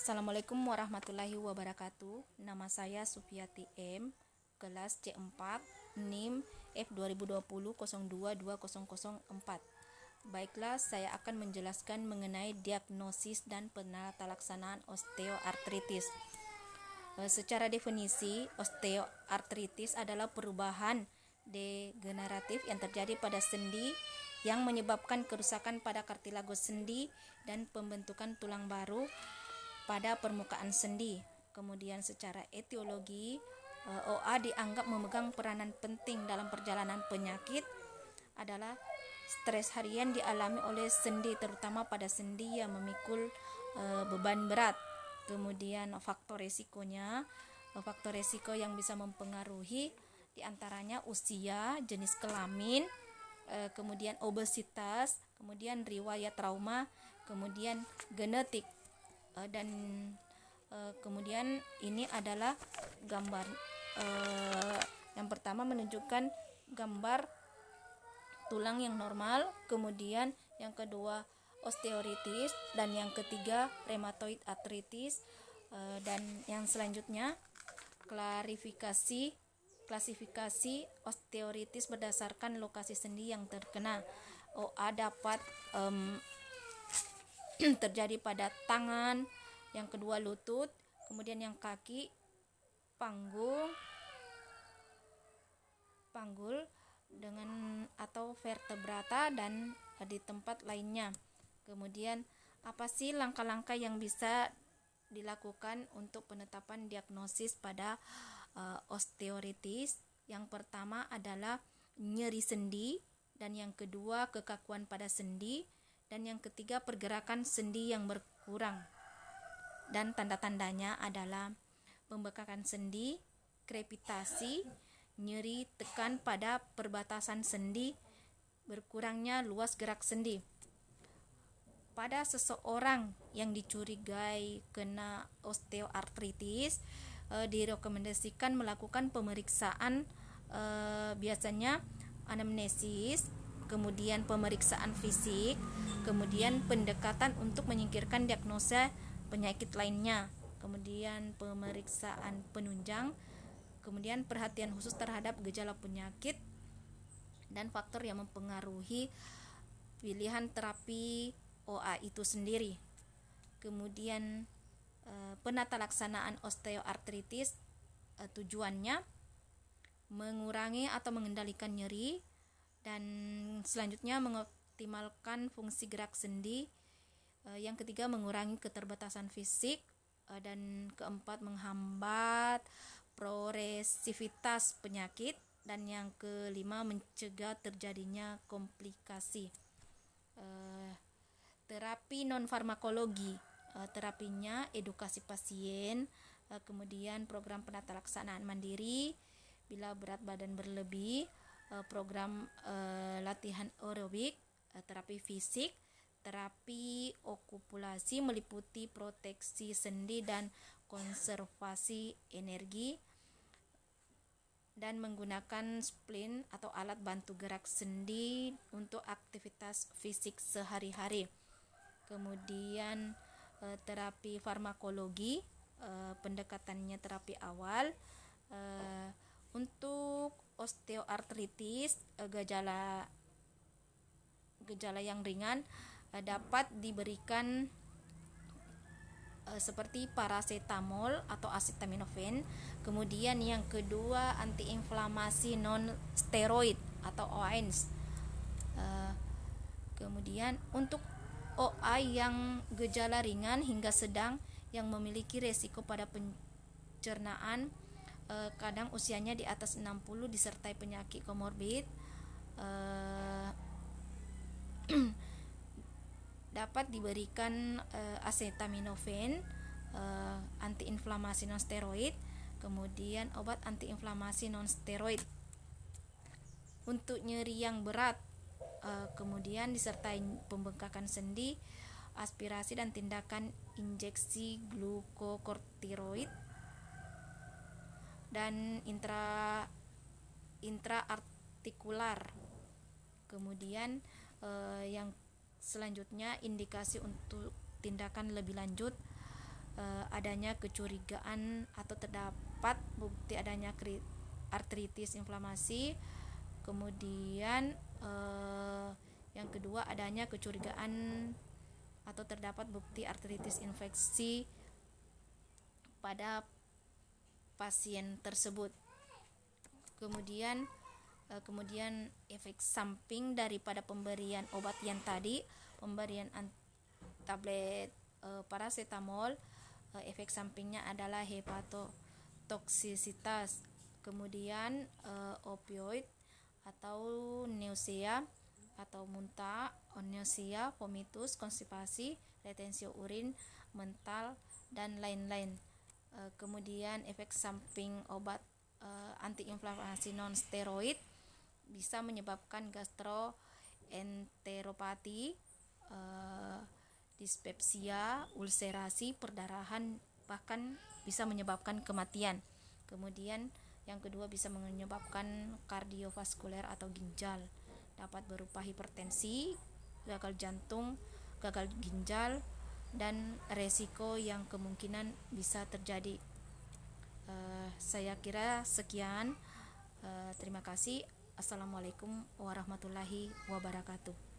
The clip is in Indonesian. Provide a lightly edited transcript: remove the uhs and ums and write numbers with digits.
Assalamualaikum warahmatullahi wabarakatuh. Nama saya Sufiati M, kelas C4, NIM F2020 022004. Baiklah, saya akan menjelaskan mengenai diagnosis dan penatalaksanaan osteoartritis. Secara definisi, osteoartritis adalah perubahan degeneratif yang terjadi pada sendi yang menyebabkan kerusakan pada kartilago sendi dan pembentukan tulang baru pada permukaan sendi. Kemudian secara etiologi, OA dianggap memegang peranan penting dalam perjalanan penyakit adalah stres harian dialami oleh sendi, terutama pada sendi yang memikul beban berat. Kemudian faktor resiko yang bisa mempengaruhi diantaranya usia, jenis kelamin, kemudian obesitas, kemudian riwayat trauma, kemudian genetik. Dan kemudian ini adalah gambar yang pertama menunjukkan gambar tulang yang normal, kemudian yang kedua osteoartritis, dan yang ketiga rheumatoid arthritis, dan yang selanjutnya klasifikasi osteoartritis berdasarkan lokasi sendi yang terkena. OA dapat terjadi pada tangan, yang kedua lutut, kemudian yang kaki, panggul dengan atau vertebrata, dan di tempat lainnya. Kemudian apa sih langkah-langkah yang bisa dilakukan untuk penetapan diagnosis pada osteoartritis? Yang pertama adalah nyeri sendi, dan yang kedua kekakuan pada sendi, dan yang ketiga pergerakan sendi yang berkurang. Dan tanda-tandanya adalah pembekakan sendi, krepitasi, nyeri tekan pada perbatasan sendi, berkurangnya luas gerak sendi. Pada seseorang yang dicurigai kena osteoartritis, direkomendasikan melakukan pemeriksaan, biasanya anamnesis, kemudian pemeriksaan fisik, kemudian pendekatan untuk menyingkirkan diagnosa penyakit lainnya, kemudian pemeriksaan penunjang, kemudian perhatian khusus terhadap gejala penyakit dan faktor yang mempengaruhi pilihan terapi OA itu sendiri. Kemudian penata laksanaan osteoartritis, tujuannya mengurangi atau mengendalikan nyeri, dan selanjutnya mengoptimalkan fungsi gerak sendi, yang ketiga mengurangi keterbatasan fisik, dan keempat menghambat progresivitas penyakit, dan yang kelima mencegah terjadinya komplikasi. Terapi non farmakologi, terapinya edukasi pasien, kemudian program penata laksanaan mandiri bila berat badan berlebih, program latihan aerobik, terapi fisik, terapi okupasi meliputi proteksi sendi dan konservasi energi, dan menggunakan splint atau alat bantu gerak sendi untuk aktivitas fisik sehari-hari. Kemudian terapi farmakologi, pendekatannya terapi awal. Untuk osteoartritis, gejala yang ringan dapat diberikan seperti paracetamol atau acetaminophen. Kemudian yang kedua antiinflamasi non steroid atau OANS. Kemudian untuk OA yang gejala ringan hingga sedang yang memiliki resiko pada pencernaan, kadang usianya di atas 60 disertai penyakit komorbid, dapat diberikan acetaminophen, antiinflamasi non steroid, kemudian obat antiinflamasi non steroid. Untuk nyeri yang berat, kemudian disertai pembengkakan sendi, aspirasi dan tindakan injeksi glukokortikoid dan intraartikular. Kemudian yang selanjutnya indikasi untuk tindakan lebih lanjut adanya kecurigaan atau terdapat bukti adanya artritis inflamasi. Kemudian yang kedua, adanya kecurigaan atau terdapat bukti artritis infeksi pada pasien tersebut. Kemudian efek samping daripada pemberian obat yang tadi, pemberian tablet paracetamol, efek sampingnya adalah hepatotoksisitas, kemudian opioid atau nausea atau muntah, nausea, vomitus, konstipasi, retensio urin, mental, dan lain-lain. Kemudian efek samping obat antiinflamasi non steroid bisa menyebabkan gastroenteropati, dispepsia, ulserasi, perdarahan, bahkan bisa menyebabkan kematian. Kemudian yang kedua bisa menyebabkan kardiovaskuler atau ginjal, dapat berupa hipertensi, gagal jantung, gagal ginjal, dan resiko yang kemungkinan bisa terjadi. Saya kira sekian. Terima kasih. Assalamualaikum warahmatullahi wabarakatuh.